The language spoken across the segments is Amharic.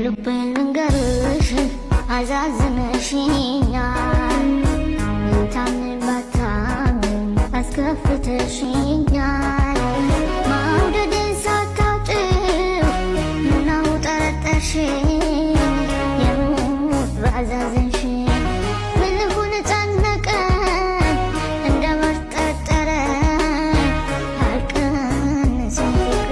ልቤን ልንገርሽ አዛዝነሽኛል ታምን ባታምን አስከፍተሽኛል መውደዴን ሳታውቂው ምነው ጠረጠርሽኝ የሞት ባዛዘንሽኝ ምን ልሁን ጨነቀኝ እንደ መርጠጠረ አልቀንስም ፍቅሬ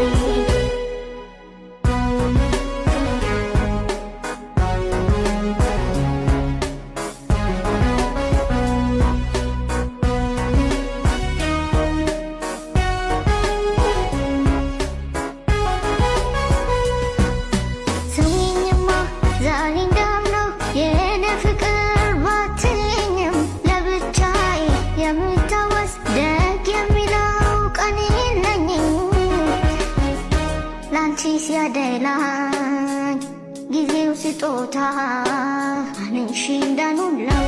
ሲያደላኝ ጊዜው ስጦታ አንቺ እንዳኑለው